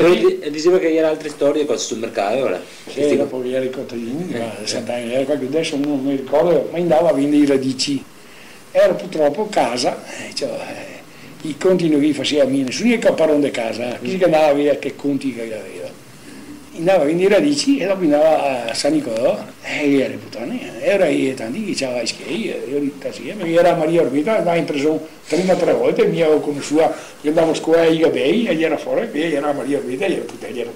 E diceva che c'erano altre storie sul mercato ora. Sì, dopo che era i contadini, adesso non mi ricordo, ma andava a vendere i radici. Era purtroppo a casa, i conti non li faceva nessuno che caparone di casa, chi si andava a vedere che conti che aveva. Andava a vendere i radici e dopo andava a San Nicolò e era puttana, era tanti che c'aveva i schei, io dico sì, era Maria Orbita, andava in prigione prima 3 volte, mi avevo conosciuta, io andavo a scuola a Igabei e gli era fuori, e era Maria Orbita, e era puttana, era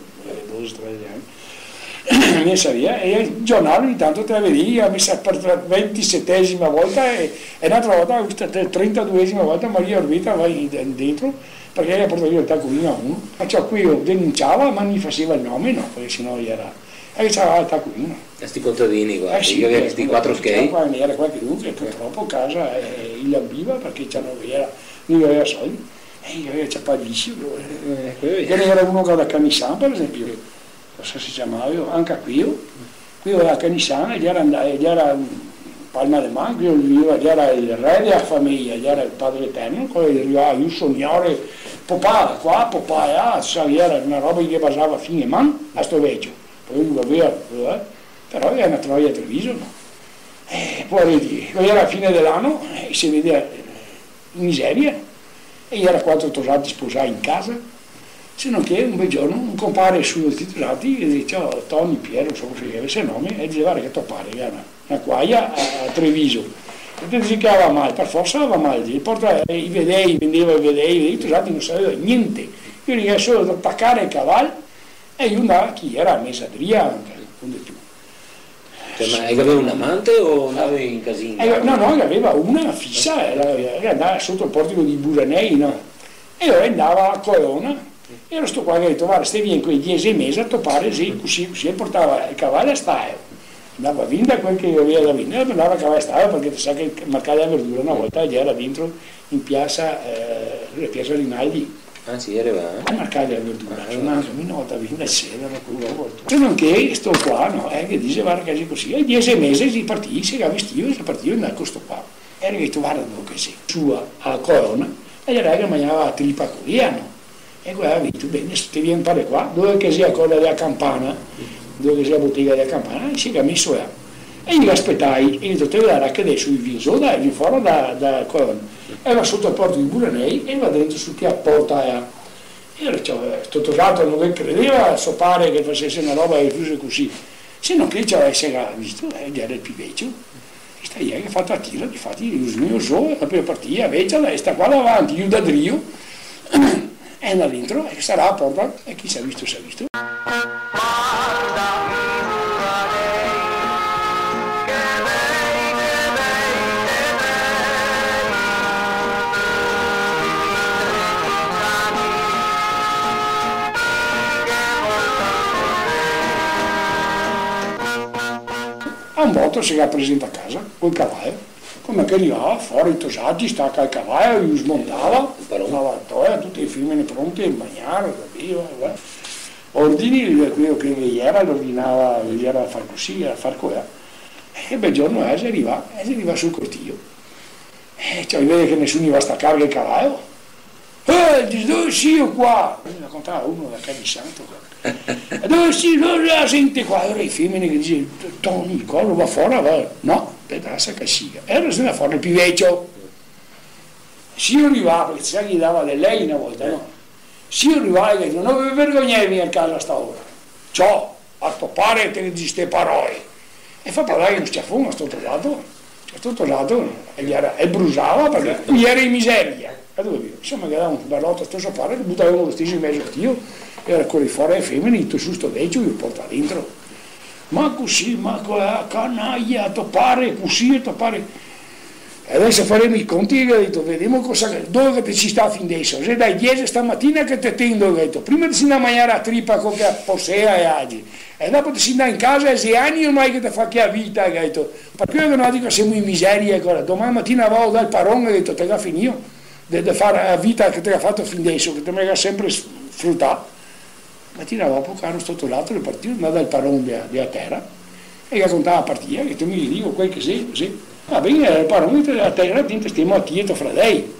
12-13 anni. Mi sabia, e il giornale ogni tanto te la vedi, mi sa per la 27esima volta e un'altra volta, la 32esima volta Maria Orbita va dentro perché lei ha portato io il taccuino a uno, ma ciò qui io denunciava ma non gli faceva il nome, no, perché sennò gli era, e c'aveva il taccuino. Questi contadini, guarda, Sì, questi 4 schei. Qua era qualche uno che purtroppo a casa gli ambiva perché non aveva soldi, e gli aveva ciappadissimo. Che ne era uno che da Canisan, per esempio, cosa si chiamava, anche qui aveva Canisan, gli era Palma de Mano, gli era il re della famiglia, gli era il padre eterno, poi arrivava il signore, papà qua, papà là, era una roba che basava fine man a sto vecchio, poi lui aveva, però era una troia a Treviso, no? Poi era a fine dell'anno e si vedeva in miseria e era 4 tosati sposati in casa, se non che un bel giorno un compare su questi tosati e dice ciao Tony Piero, non so come si avesse il nome, e diceva che toppare, era una quaglia a Treviso, e te dice che aveva male, per forza aveva male, i vedei, vendeva i tosati non sapeva niente, io gli solo da attaccare il cavallo e io andavo, chi era? A Mesadria, non di più. Ma aveva un amante o andava in casino? No, aveva una fissa, andava sotto il portico di Buranei, no? E allora andava a Corona, e ero sto qua che ha detto, guarda, stai via in quei 10 mesi a toppare, sì, così, e portava il cavallo a staio, andava a vendere quel che aveva da vendere, e andava a cavallo a staio, perché sa che il mercato della verdura una volta gli era dentro in piazza Rinaldi. Ah sì, era il mercato della verdura, sono anche una volta a vendere sera, se non che sto qua, no, che dice, guarda che è così, e 10 mesi si partì, si vestiva e si partì andava con sto qua, e era detto, guarda che sei, su a Corona, e gli ragazzi mangiava la tripa coreana. E qua ha detto, bene, se ti vieni a fare qua, dove che sia quella della campana, dove che sia la bottega della campana, si è messo là. E io aspettai, e gli ho detto, te vedrai che adesso il soda e fuori da Corona. E va sotto il porto di Buranei e va dentro su che porta e io sto tosato non credeva, so pare che facesse una roba che fosse così. Se non che ci avesse visto, era il più vecchio. E sta ieri che ha fatto a tiro, infatti il mio so, la prima partita, invece sta qua davanti, io da Drio, e da dentro, e sarà a porta, e chi si è visto, si è visto. A un botto si era presente a casa, col cavallo, come che arrivava fuori, i tosati, stacca il cavallo, li smontava, tutte le femmine pronte, il bagnare, capiva, ordini, quello che gli era, l'ordinava, gli era a far così, a far qua. E bel giorno si arriva sul cortile. Cioè, vede che nessuno va a staccare il cavallo. Dice, dove sei io qua? Mi raccontava uno da Canisanto. Dove si la sente qua? Allora i femmine che dice Tony, quello va fuori, va. No, pedassa che sia. Era se ne fuori il più vecchio. Se io arrivavo, perché sai che gli dava di lei una volta, no? Se io arrivavo e dico, non vi vergognavi a casa a sta ora. Ciò, a toppare te ne dici ste parole. E fa parlare uno schiaffone a sto tosato, e brusava perché gli era in miseria. Insomma, che era un bellotto, sto sapore, che buttavano lo stesso in mezzo a Dio, era con i fuori e femmine, su sto vecchio, io porta dentro. Ma così, ma con la canaglia, a toppare, così, a toppare. E adesso faremo i conti e ho detto, vediamo dove che ci sta fin adesso. Se dai 10 stamattina che ti tendo, ho detto, prima ti si andare a mangiare a trippa con che possea e aggi. E dopo ti si andare in casa e 6 anni ormai che ti fa che a vita, ho detto. Perché io non dico siamo in miseria, domani mattina vado dal parone e ho detto, te l'ha finito. Di fare la vita che ti ha fatto fin adesso, che ti ha sempre sfruttato. Mattina dopo, caro sotto l'altro, il partito andava dal parone della terra e gli raccontava la partita, che tu mi dico quel che sei, così. Va bene, il parone della terra, ti stiamo a tieto fra lei.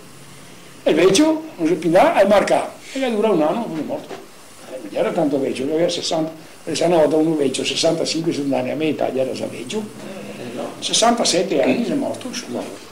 E invece, non si pindava e marcava. E gli dura un anno, non è morto. era tanto vecchio, lui aveva 60, se una volta uno vecchio, 65 sono anni a me, Italia era già vecchio, 67 anni è morto, insomma.